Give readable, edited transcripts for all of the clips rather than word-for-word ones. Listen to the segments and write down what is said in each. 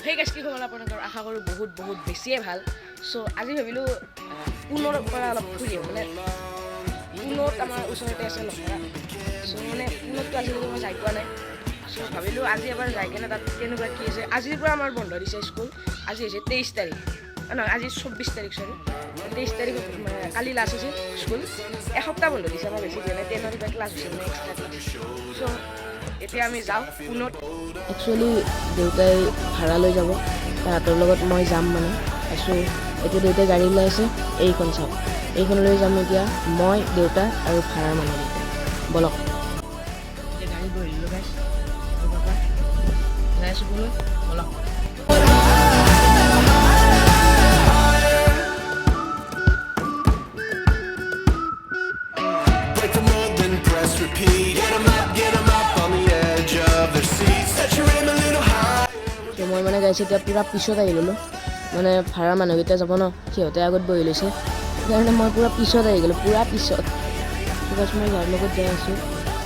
সেই গাছ কি খবৰ আপোনালোকৰ আশা কৰোঁ বহুত বহুত বেছিয়ে ভাল চ' আজি ভাবিলোঁ পুনৰ পৰা অলপ ফুৰিম মানে পুনত আমাৰ ওচৰতে আছে লখৰা চ' মানে পুনতটো আজিলৈকে মই যাই পোৱা নাই চ' ভাবিলোঁ আজি এবাৰ যাই কিনে তাত কেনেকুৱা কি আছে আজিৰ পৰা আমাৰ বন্ধ দিছে স্কুল আজি হৈছে 23 তাৰিখ নহয় আজি 24 তাৰিখ চৰি 23 তাৰিখ কালি লাষ্ট হৈছে স্কুল এসপ্তাহ বন্ধ দিছে আমাৰ বেছি দিয়া নাই 10ৰ পৰা ক্লাছ হৈছে মানে এক্সট্ৰা ক্লাছ চ' এতিয়া আমি যাওঁ পুনত একচুৱেলি দেউতাই ভাড়া লৈ যাব তাহাঁতৰ লগত মই যাম মানে তাৰপিছত এতিয়া দেউতাই গাড়ী লৈ আছে এইখন চাওক এইখন লৈ যাম এতিয়া মই দেউতা আৰু ভাড়াৰ মানুহ বলক এতিয়া গাড়ী বহিলোঁ গাইছ যাই আছোঁ বোলো বলক মই মানে গাইছে এতিয়া পূৰা পিছত আহি ল'লোঁ মানে ভাড়া মানুহকেইটা যাব ন সিহঁতে আগত বহি লৈছে সেইকাৰণে মই পূৰা পিছত আহি গ'লোঁ পূৰা পিছত গাইছ মই যাৰ লগত যাই আছোঁ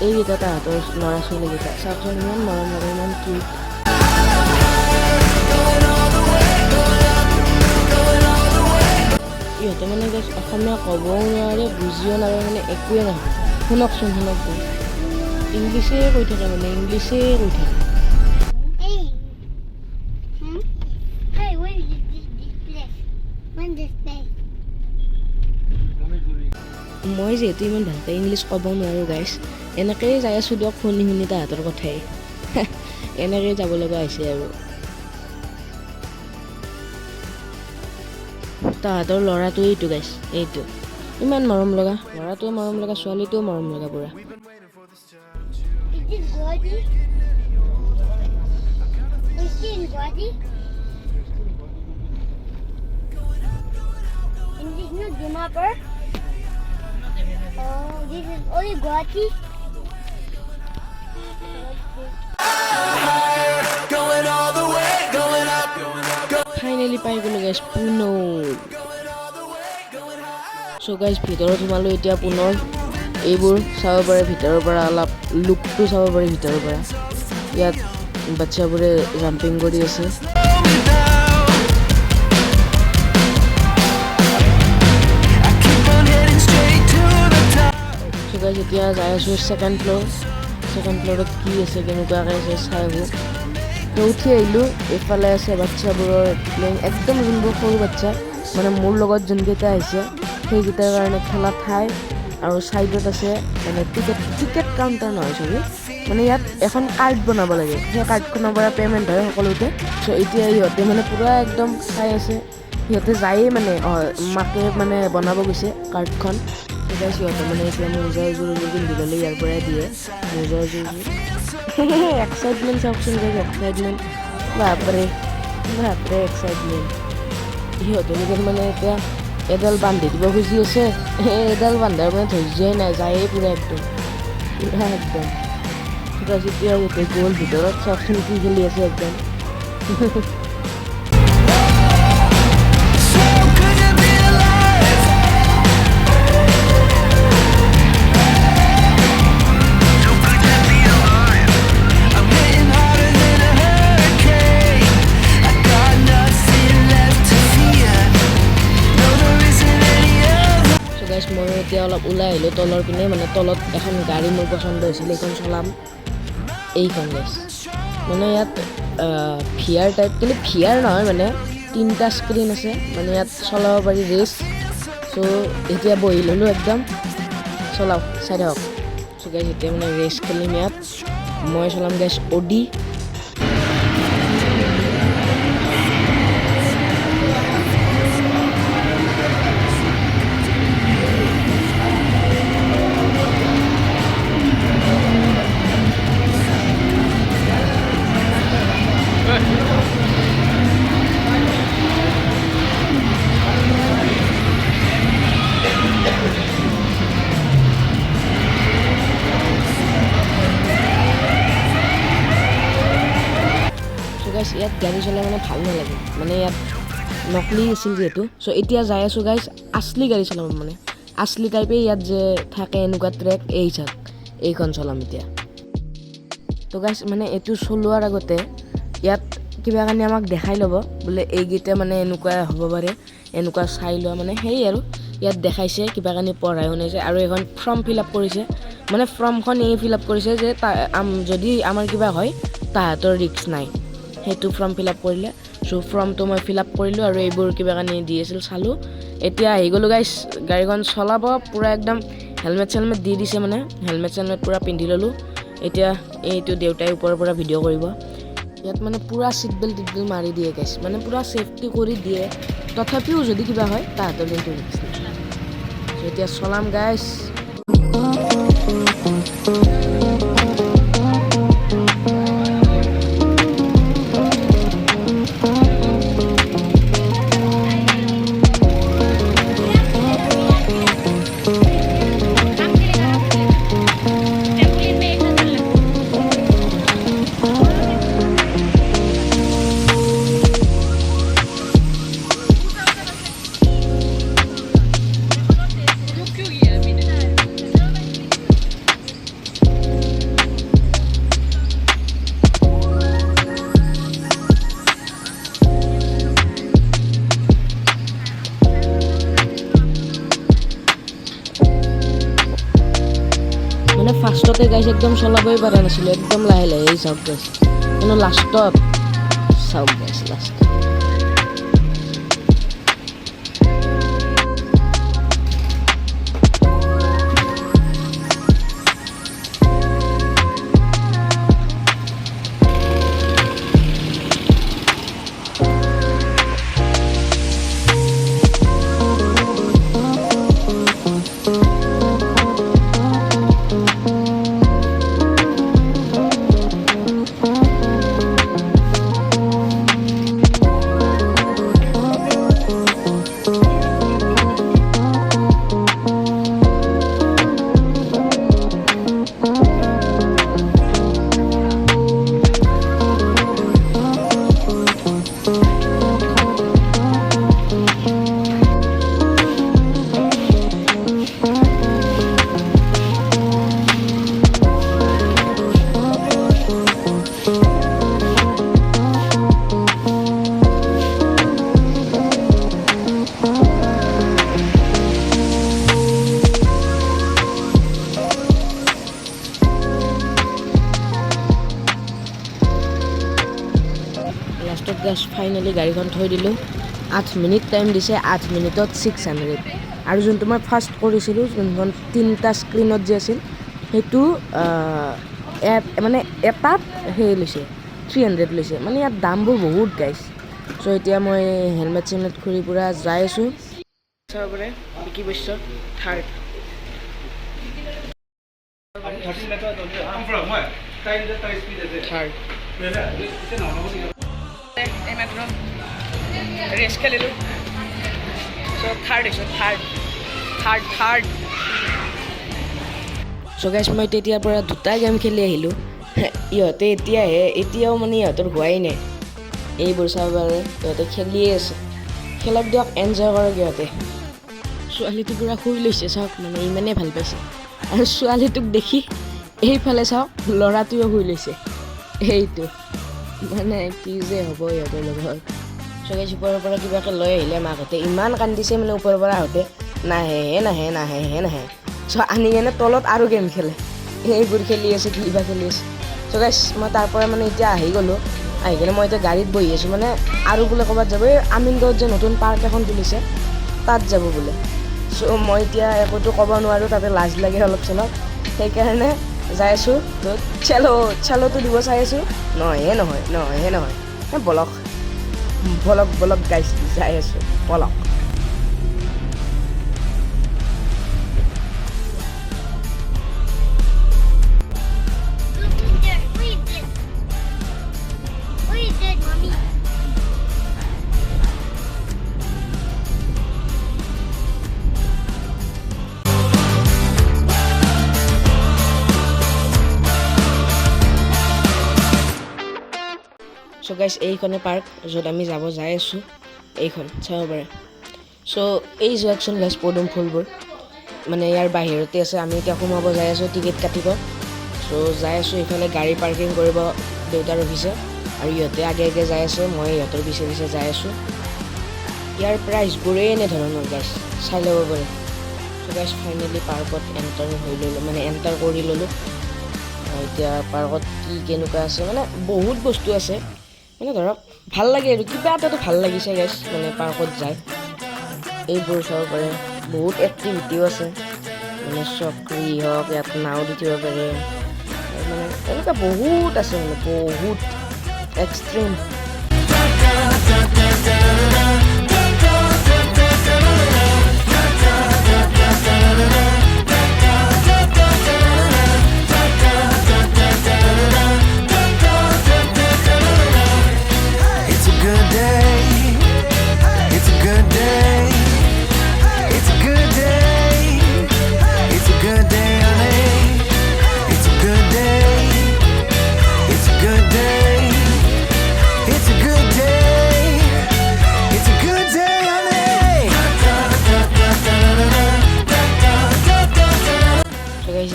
এইকেইটা তাহাঁতৰ ল'ৰা ছোৱালীকেইটা চাওকচোন ইমান মৰম লাগে ইমান কিউট ইহঁতে মানে গাইছ অসমীয়া ক'বও নোৱাৰে বুজিও নাপায় মানে একোৱে নহয় শুনকচোন শুনক ইংলিছে কৈ থাকে মানে ইংলিছে কৈ থাকে মই যিহেতু ইমান ভালকৈ ইংলিছ ক'ব নোৱাৰোঁ গাইছ এনেকৈয়ে যাই আছোঁ দিয়ক শুনি শুনি তাহাঁতৰ কথাই এনেকৈয়ে যাব লগা হৈছে আৰু তাহাঁতৰ ল'ৰাটো এইটো গাইছ এইটো ইমান মৰম লগা ল'ৰাটোৱে মৰম লগা ছোৱালীটোও মৰম লগা পূৰা This is only Guwahati. Finally পাই গ'লোঁ গাইছ পুনৰ চ' গাইছ ভিতৰত সোমালোঁ এতিয়া পুনৰ এইবোৰ চাব পাৰে ভিতৰৰ পৰা অলপ লুকটো চাব পাৰে ভিতৰৰ পৰা ইয়াত বাচ্চাবোৰে জাম্পিং কৰি আছে এতিয়া যাই আছোঁ ছেকেণ্ড ফ্ল'ৰত কি আছে কেনেকুৱাকৈ আছে চাই আহোঁ তো উঠি আহিলোঁ এইফালে আছে বাচ্চাবোৰৰ একদম যোনবোৰ সৰু বাচ্চা মানে মোৰ লগত যোনকেইটা আহিছে সেইকেইটাৰ কাৰণে খেলা ঠাই আৰু ছাইডত আছে মানে টিকেট কাউণ্টাৰ নহয় চৰি মানে ইয়াত এখন কাৰ্ড বনাব লাগে সেই কাৰ্ডখনৰ পৰা পে'মেণ্ট হয় সকলোতে চ' এতিয়া ইহঁতে মানে পূৰা একদম চাই আছে সিহঁতে যায়েই মানে মাকে মানে বনাব গৈছে কাৰ্ডখন সিহঁতে মানে এতিয়া মোজা এযোৰ পিন্ধি ল'লে ইয়াৰ পৰাই দিয়ে মোজা এযোৰ এক্সাইটমেণ্ট চাওকচোন এক্সাইটমেণ্ট বাপৰে এক্সাইটমেণ্ট সিহঁতে যেন মানে এতিয়া এডাল বান্ধি দিব খুজি আছে এডাল বান্ধাৰ মানে ধৈৰ্যই নাই যায়েই পূৰা একদম এতিয়া গোটেই গ'ল ভিতৰত চাওকচোন কি খেলি আছে একদম মই এতিয়া অলপ ওলাই আহিলোঁ তলৰ পিনে মানে তলত এখন গাড়ী মোৰ পচন্দ হৈছিল এইখন চলাম এইখন গাইছ মানে ইয়াত ভিআৰ টাইপ কিন্তু ভিআৰ নহয় মানে 3টা স্ক্ৰীণ আছে মানে ইয়াত চলাব পাৰি ৰেচ চ' এতিয়া বহি ল'লোঁ একদম চলাওক চাই থাকক চ' গাইছ এতিয়া মানে ৰেচ খেলিম ইয়াত মই চলাম গাইছ অডি ইয়াত গাড়ী চলাই মানে ভাল নালাগে মানে ইয়াত নকলি আছিল যিহেতু চ' এতিয়া যাই আছোঁ গাইছ আচলি গাড়ী চলাম মানে আচলি টাইপেই ইয়াত যে থাকে এনেকুৱা ট্ৰেক এইখন চলাম এতিয়া তো গাইছ মানে এইটো চলোৱাৰ আগতে ইয়াত কিবা কাৰণে আমাক দেখাই ল'ব বোলে এইকেইটা মানে এনেকুৱা হ'ব পাৰে, এনেকুৱা চাই লোৱা মানে সেই আৰু ইয়াত দেখাইছে কিবা কাৰণে পঢ়াই শুনাইছে আৰু এখন ফৰ্ম ফিল আপ কৰিছে। মানে ফৰ্মখন এই ফিল আপ কৰিছে যে যদি আমাৰ কিবা হয় তাহাঁতৰ ৰিস্ক নাই, সেইটো ফৰ্ম ফিল আপ কৰিলে। চ' ফৰ্মটো মই ফিল আপ কৰিলোঁ আৰু এইবোৰ কিবা কাৰণে দি আছিল চালোঁ। এতিয়া আহি গ'লোঁ গাইছ, গাড়ীখন চলাব পূৰা একদম হেলমেট চেলমেট দি দিছে, মানে হেলমেট চেলমেট পূৰা পিন্ধি ল'লোঁ। এতিয়া এইটো দেউতাই ওপৰৰ পৰা ভিডিঅ' কৰিব। ইয়াত মানে পূৰা ছিট বেল্ট মাৰি দিয়ে গাইছ, মানে পূৰা ছেফটি কৰি দিয়ে। তথাপিও যদি কিবা হয় তাহাঁতৰ কিন্তু ৰিস্ক নাই। চ' এতিয়া চলাম গাইছ। ফাৰ্ষ্টতে গাইছ একদম চলাবই পৰা নাছিলোঁ, একদম লাহে লাহে চাওক গাইছ, কিন্তু লাষ্টত চাওক গাইছ লাষ্টত গাইছ ফাইনেলি গাড়ীখন থৈ দিলোঁ। 8 মিনিট টাইম দিছে, 8 মিনিটত 600। আৰু যোনটো মই ফাৰ্ষ্ট কৰিছিলোঁ, যোনখন 3টা স্ক্ৰীণত যে আছিল, সেইটো মানে এটাত সেই লৈছে 300 লৈছে। মানে ইয়াত দামবোৰ বহুত গাইছ। চ' এতিয়া মই হেলমেট চেলমেট খুলি পূৰা যাই আছোঁ। চাবৰে বিকি বৈশ্য থাৰ্ড ৰেচ খেলিলোঁ। চ' থাৰ্ড হৈছোঁ, থাৰ্ড। চ' গাইছ মই তেতিয়াৰ পৰা 2টা গেম খেলি আহিলোঁ। ইহঁতে এতিয়াও মানে ইহঁতৰ হোৱাই নাই। এইবোৰ চাব পাৰে, ইহঁতে খেলিয়ে আছে। খেলক দিয়ক, এনজয় কৰক ইহঁতে। ছোৱালীটো পূৰা শুই লৈছে চাওক, মানে ইমানেই ভাল পাইছে। আৰু ছোৱালীটোক দেখি এইফালে চাওক, ল'ৰাটোৱেও শুই লৈছে। সেইটো মানে কি যে হ'ব ইহঁতৰ লগত। চ' গাইছ ওপৰৰ পৰা কিবাকৈ লৈ আহিলে মাকহঁতে, ইমান কান্দিছে মানে ওপৰৰ পৰা আহোঁতে, নাহে। চ' আনি কেনে তলত আৰু গেম খেলে, এইবোৰ খেলি আছে, কিবা খেলি আছে। চ' গাইছ মই তাৰ পৰা মানে এতিয়া আহি গ'লোঁ। আহি কিনে মই এতিয়া গাড়ীত বহি আছোঁ, মানে আৰু বোলে ক'ৰবাত যাব, এই আমিনগাঁৱত যে নতুন পাৰ্ক এখন খুলিছে তাত যাব বোলে। চ' মই এতিয়া একোতো ক'ব নোৱাৰোঁ, তাতে লাজ লাগে অলপ চলপ, সেইকাৰণে যাই আছোঁ। চেল'টো দিব চাই আছোঁ, নহয় বলক গাইছ, যাই আছোঁ, বলক। চ' গাইছ এইখনে পাৰ্ক য'ত আমি যাই আছোঁ, এইখন চাব পাৰে। চ' এই যোৱাকচোন গাইছ পদুম ফুলবোৰ, মানে ইয়াৰ বাহিৰতে আছে। আমি এতিয়া সোমাব যাই আছোঁ, টিকেট কাটিব। চ' যাই আছোঁ, এইফালে গাড়ী পাৰ্কিং কৰিব দেউতাৰ অফিছে। আৰু ইহঁতে আগে আগে যাই আছে, মই ইহঁতৰ পিছে পিছে যাই আছোঁ। ইয়াৰ প্ৰাইচবোৰে এনেধৰণৰ গাইছ, চাই ল'ব পাৰে। চ' গাইছ ফাইনেলি পাৰ্কত এণ্টাৰ হৈ ল'লোঁ, মানে এণ্টাৰ কৰি ল'লোঁ। এতিয়া পাৰ্কত কি কেনেকুৱা আছে, মানে বহুত বস্তু আছে, মানে ধৰক ভাল লাগে আৰু কিবা এটাতো ভাল লাগিছে গাইছ, মানে পাৰ্কত যায়। এইবোৰ চাব পাৰে, বহুত এক্টিভিটিও আছে, মানে চকৰি হওক, ইয়াত নাও উঠিব পাৰে, মানে এনেকুৱা বহুত আছে, মানে বহুত এক্সট্ৰিম।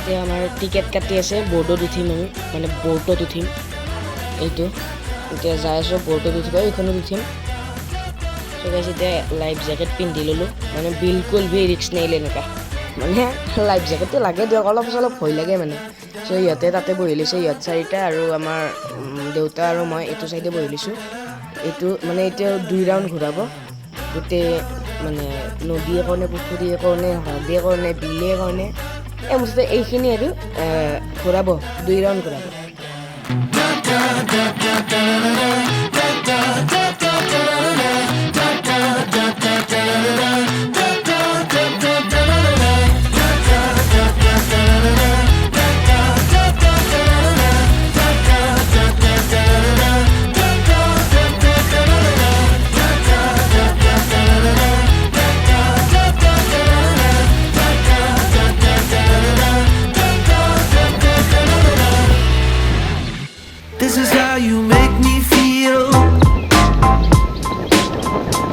এতিয়া আমাৰ টিকেট কাটি আছে, বৰ্ডত উঠিম আমি, মানে বৰ্ডত উঠিম। এইটো এতিয়া যাই আছোঁ, বৰ্ডত উঠিব, এইখনত উঠিম। চ' গাইছ এতিয়া লাইফ জেকেট পিন্ধি ল'লোঁ, মানে বিলকুল ভি ৰিক্স নাহিলে এনেকুৱা, মানে লাইফ জেকেটটো লাগে দিয়ক, অলপ চলপ ভয় লাগে মানে। চ' ইহঁতে তাতে বহি লৈছে, ইহঁত চাৰিটা আৰু আমাৰ দেউতা আৰু মই এইটো চাইডে বহি লৈছোঁ। এইটো মানে এতিয়া 2 ৰাউণ্ড ঘূৰাব, গোটেই মানে নদীয়ে কাৰণে, পুখুৰীয়ে কাৰণে, হ্ৰদে কাৰণে, বিলে কাৰণে, মুঠতে এইখিনি আৰু ঘূৰাব, 2 ৰাউণ্ড ঘূৰাব। This is how you make me feel.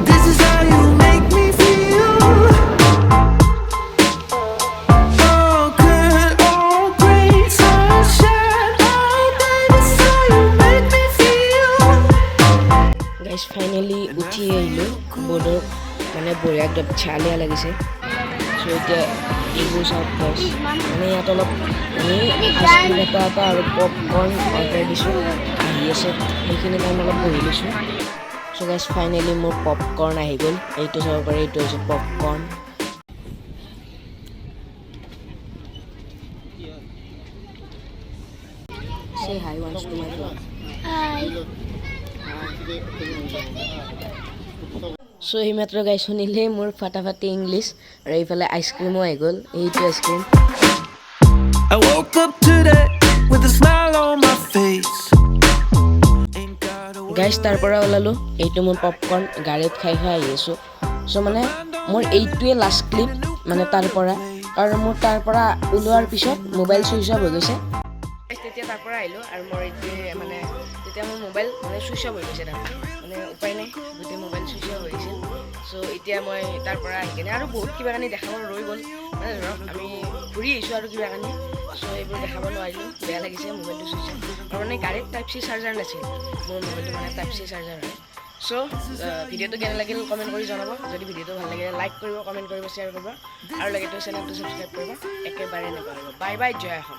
This is how you make me feel. Oh good, oh great sunshine. Oh baby, this is how you make me feel. গাইছ ফাইনেলি উঠি আহিলোঁ বৰ্ডৰ, মানে বঢ়িয়া একদম চালিয়া লাগিছে। চ' এতিয়া এইবোৰ চাওক গাইছ, মানে ইয়াত অলপ আমি আইচক্ৰীম এটা আৰু পপকৰ্ণ অৰ্ডাৰ দিছোঁ, আহি আছে, সেইখিনি টাইম অলপ বহি লৈছোঁ। চ' গাইছ ফাইনেলি মোৰ পপকৰ্ণ আহি গ'ল, এইটো চাব পাৰে, এইটো হৈছে popcorn. Say hi once to my vlog. চ' এইমাত্ৰ গাইছ শুনিলে মোৰ ফাটাফাটি ইংলিছ, আৰু এইফালে আইচক্ৰীমো আহি গ'ল, এইটো ice cream. I woke up today with a smile on my face. গাইছ তাৰ পৰা ওলালোঁ, এইটো মোৰ পপকৰ্ণ, গাড়ীত খাই খাই আহি আছোঁ। চ' মানে মোৰ এইটোৱে লাষ্ট ক্লিপ, মানে তাৰ পৰা, কাৰণ মোৰ তাৰ পৰা ওলোৱাৰ পিছত মোবাইল চুইচ অফ হৈ গৈছে। তেতিয়া তাৰ পৰা আহিলোঁ, আৰু মোৰ এইটোৱে মানে তেতিয়া মোৰ মোবাইল মানে চুইচ অফ হৈ গৈছে, তাৰ মানে উপায় নাই, গোটেই মোবাইল চুইচ অফ হৈ গৈছিল। চ' এতিয়া মই তাৰ পৰা আহি কিনে আৰু বহুত কিবা কানি দেখাব ৰৈ গ'ল, মানে ধৰক আমি ঘূৰি আহিছোঁ আৰু কিবা কানি, চ' এইবোৰ দেখাব নোৱাৰিলোঁ, বেয়া লাগিছে, মোবাইলটো চুইচ অফ, আৰু মানে গাড়ীত Type-C চাৰ্জাৰ নাছিল, মোৰ মোবাইলটো মানে Type-C চাৰ্জাৰ হয়। চ' ভিডিঅ'টো কেনে লাগিল কমেণ্ট কৰি জনাব, যদি ভিডিঅ'টো ভাল লাগিলে লাইক কৰিব, কমেণ্ট কৰিব, শ্বেয়াৰ কৰিব, আৰু লগতে চেনেলটো ছাবস্ক্ৰাইব কৰিব, একেবাৰে নাপাহৰিব। বাই বাই, জয় অসম।